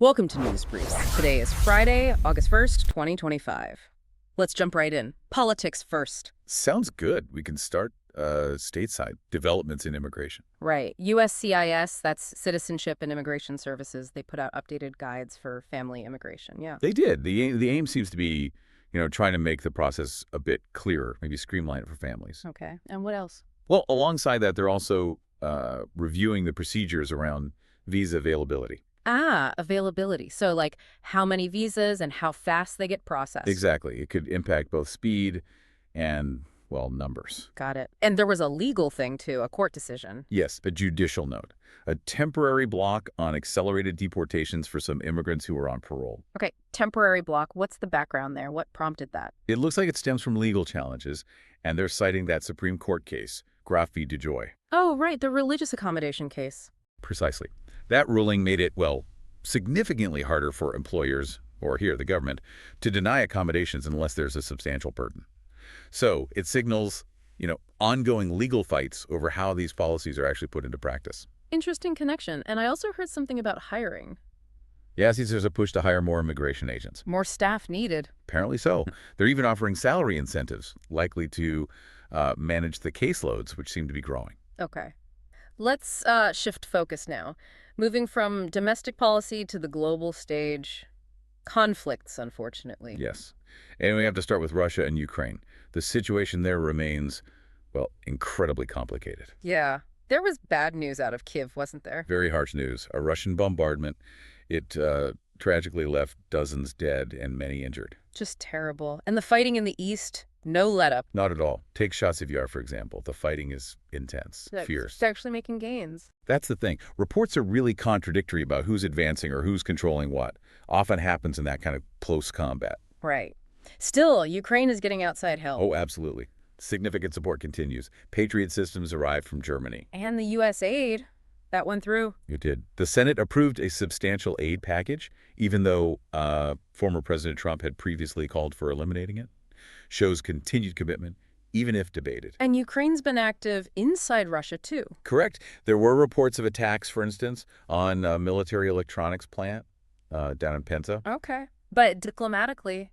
Welcome to News Briefs. Today is Friday, August 1st, 2025. Let's jump right in. Politics first. Sounds good. We can start stateside developments in immigration. Right. USCIS, that's Citizenship and Immigration Services. They put out updated guides for family immigration. Yeah. They did. The aim seems to be, trying to make the process a bit clearer, maybe streamline it for families. Okay. And what else? Well, alongside that, they're also reviewing the procedures around visa availability. Availability. So like how many visas and how fast they get processed. Exactly. It could impact both speed and, well, numbers. Got it. And there was a legal thing too, a court decision. Yes, a judicial note. A temporary block on accelerated deportations for some immigrants who were on parole. Okay, temporary block. What's the background there? What prompted that? It looks like it stems from legal challenges, and they're citing that Supreme Court case, Graf v. DeJoy. Oh, right, the religious accommodation case. Precisely. That ruling made it, well, significantly harder for employers, or here, the government, to deny accommodations unless there's a substantial burden. So it signals, ongoing legal fights over how these policies are actually put into practice. Interesting connection. And I also heard something about hiring. Yes, there's a push to hire more immigration agents. More staff needed. Apparently so. They're even offering salary incentives, likely to manage the caseloads, which seem to be growing. Okay. Let's shift focus now. Moving from domestic policy to the global stage. Conflicts, unfortunately. Yes. And we have to start with Russia and Ukraine. The situation there remains, well, incredibly complicated. Yeah. There was bad news out of Kyiv, wasn't there? Very harsh news. A Russian bombardment. It tragically left dozens dead and many injured. Just terrible. And the fighting in the east, no let-up. Not at all. Take Shasiviyar, for example. The fighting is intense, fierce. It's actually making gains. That's the thing. Reports are really contradictory about who's advancing or who's controlling what. Often happens in that kind of close combat. Right. Still, Ukraine is getting outside help. Oh, absolutely. Significant support continues. Patriot systems arrived from Germany. And the U.S. aid. That went through. It did. The Senate approved a substantial aid package, even though former President Trump had previously called for eliminating it. Shows continued commitment, even if debated. And Ukraine's been active inside Russia, too. Correct. There were reports of attacks, for instance, on a military electronics plant down in Penza. Okay. But diplomatically,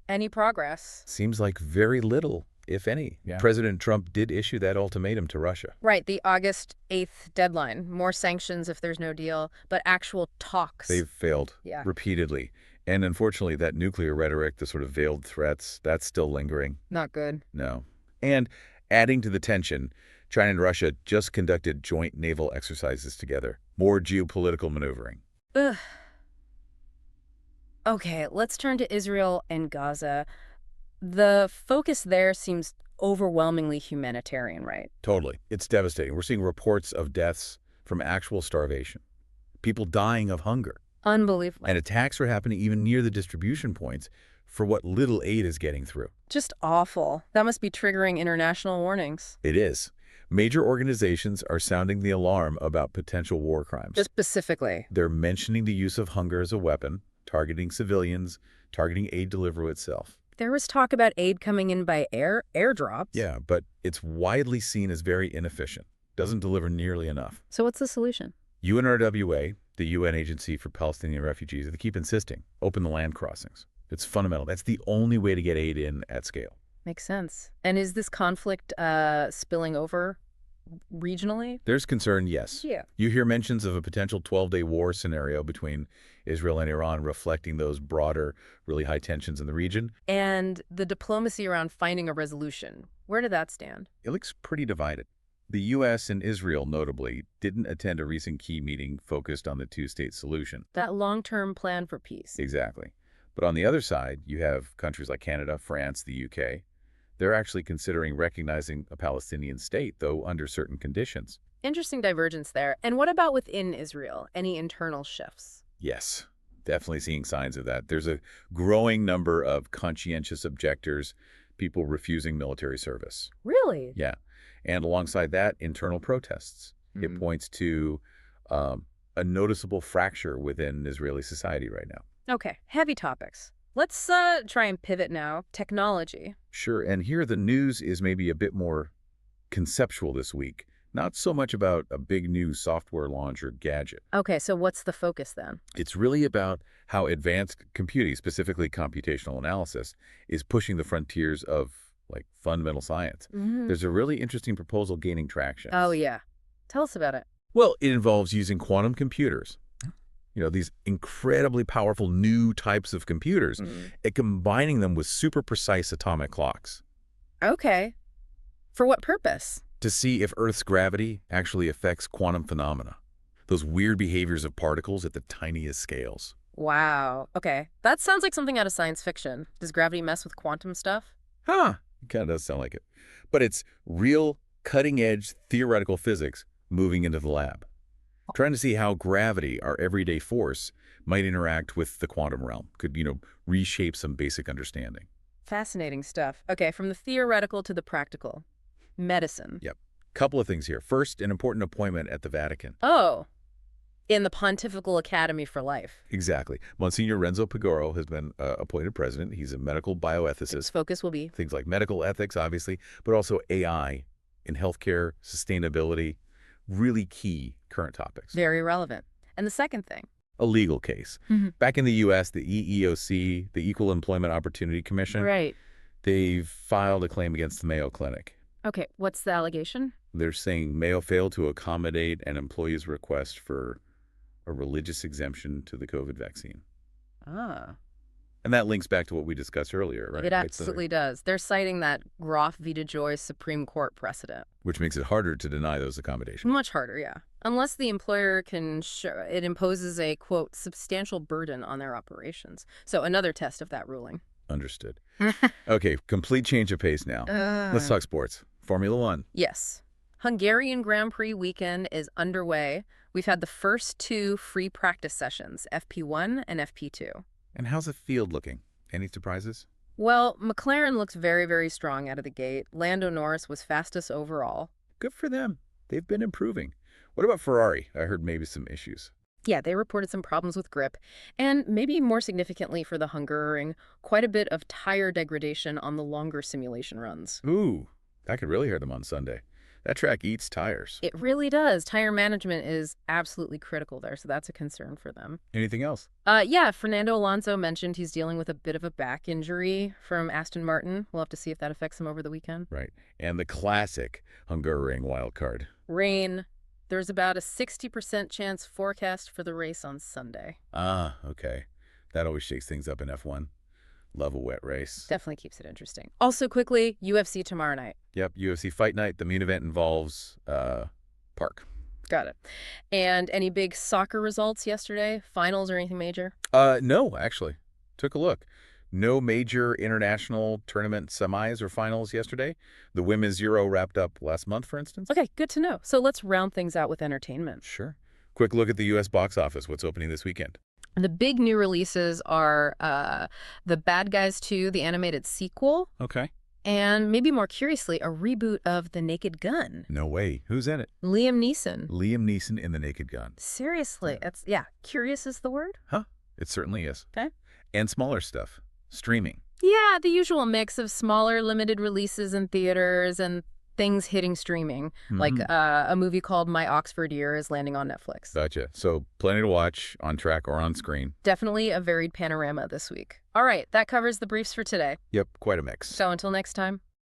any progress? Seems like very little, if any. Yeah. President Trump did issue that ultimatum to Russia. Right, the August 8th deadline. More sanctions if there's no deal, but actual talks. They've failed repeatedly. And unfortunately, that nuclear rhetoric, the sort of veiled threats, that's still lingering. Not good. No. And adding to the tension, China and Russia just conducted joint naval exercises together. More geopolitical maneuvering. Ugh. Okay, let's turn to Israel and Gaza. The focus there seems overwhelmingly humanitarian, right? Totally. It's devastating. We're seeing reports of deaths from actual starvation. People dying of hunger. Unbelievable. And attacks are happening even near the distribution points for what little aid is getting through. Just awful. That must be triggering international warnings. It is. Major organizations are sounding the alarm about potential war crimes. Just specifically. They're mentioning the use of hunger as a weapon, targeting civilians, targeting aid delivery itself. There was talk about aid coming in by airdrops. Yeah, but it's widely seen as very inefficient. Doesn't deliver nearly enough. So what's the solution? UNRWA, the UN Agency for Palestinian Refugees, they keep insisting, open the land crossings. It's fundamental. That's the only way to get aid in at scale. Makes sense. And is this conflict spilling over regionally? There's concern, yes. Yeah. You hear mentions of a potential 12-day war scenario between Israel and Iran, reflecting those broader, really high tensions in the region. And the diplomacy around finding a resolution, where did that stand? It looks pretty divided. The U.S. and Israel, notably, didn't attend a recent key meeting focused on the two-state solution. That long-term plan for peace. Exactly. But on the other side, you have countries like Canada, France, the UK. They're actually considering recognizing a Palestinian state, though under certain conditions. Interesting divergence there. And what about within Israel? Any internal shifts? Yes, definitely seeing signs of that. There's a growing number of conscientious objectors, people refusing military service. Really? Yeah. And alongside that, internal protests. It points to a noticeable fracture within Israeli society right now. Okay, heavy topics. Let's try and pivot now. Technology. Sure, and here the news is maybe a bit more conceptual this week. Not so much about a big new software launch or gadget. Okay, so what's the focus then? It's really about how advanced computing, specifically computational analysis, is pushing the frontiers of, like, fundamental science. Mm. There's a really interesting proposal gaining traction. Oh, yeah. Tell us about it. Well, it involves using quantum computers. These incredibly powerful new types of computers, and combining them with super precise atomic clocks Okay. For what purpose? to see if Earth's gravity actually affects quantum phenomena, those weird behaviors of particles at the tiniest scales. Wow. Okay. That sounds like something out of science fiction. Does gravity mess with quantum stuff? Huh, it kind of does sound like it. But it's real, cutting-edge theoretical physics moving into the lab, trying to see how gravity, our everyday force, might interact with the quantum realm, could, reshape some basic understanding. Fascinating stuff. Okay, from the theoretical to the practical. Medicine. Yep. Couple of things here. First, an important appointment at the Vatican. Oh, in the Pontifical Academy for Life. Exactly. Monsignor Renzo Pagoro has been appointed president. He's a medical His bioethicist. focus will be Things like medical ethics, obviously, but also AI in healthcare, sustainability, really key current topics. very relevant. And the second thing. A legal case. Back in the U.S., the EEOC, the Equal Employment Opportunity Commission, Right. they've filed a claim against the Mayo Clinic. Okay, what's the allegation? They're saying Mayo failed to accommodate an employee's request for a religious exemption to the COVID vaccine. Ah. And that links back to what we discussed earlier, right? It absolutely does. They're citing that Groff v. DeJoy Supreme Court precedent. Which makes it harder to deny those accommodations. Much harder, yeah. Unless the employer can show it imposes a, quote, substantial burden on their operations. So another test of that ruling. Understood. Okay, complete change of pace now. Let's talk sports. Formula One. Yes. Hungarian Grand Prix weekend is underway. We've had the first 2 free practice sessions, FP1 and FP2. And how's the field looking? Any surprises? Well, McLaren looks very, very strong out of the gate. Lando Norris was fastest overall. Good for them. They've been improving. What about Ferrari? I heard maybe some issues. Yeah, they reported some problems with grip, and maybe more significantly for the Hungaroring, quite a bit of tire degradation on the longer simulation runs. Ooh, that could really hurt them on Sunday. That track eats tires. It really does. Tire management is absolutely critical there, so that's a concern for them. Anything else? Yeah, Fernando Alonso mentioned he's dealing with a bit of a back injury from Aston Martin. We'll have to see if that affects him over the weekend. Right. And the classic Hungarian wild card. Rain. There's about a 60% chance forecast for the race on Sunday. Ah, okay. That always shakes things up in F1. Love a wet race. Definitely keeps it interesting. Also, quickly, UFC tomorrow night. Yep, UFC Fight Night. The main event involves Park. Got it. And any big soccer results yesterday? Finals or anything major? No, actually. Took a look. No major international tournament semis or finals yesterday. The Women's Euro wrapped up last month, for instance. Okay, good to know. So let's round things out with entertainment. Sure. Quick look at the U.S. box office. What's opening this weekend? The big new releases are The Bad Guys 2, the animated sequel, Okay. and maybe more curiously, a reboot of The Naked Gun. No way. Who's in it? Liam Neeson. Liam Neeson in The Naked Gun. Seriously, curious is the word? Huh? It certainly is. Okay. And smaller stuff. Streaming. Yeah, the usual mix of smaller limited releases in theaters and things hitting streaming, like a movie called My Oxford Year is landing on Netflix. Gotcha. So plenty to watch on track or on screen. Definitely a varied panorama this week. All right, that covers the briefs for today. Yep, quite a mix. So until next time.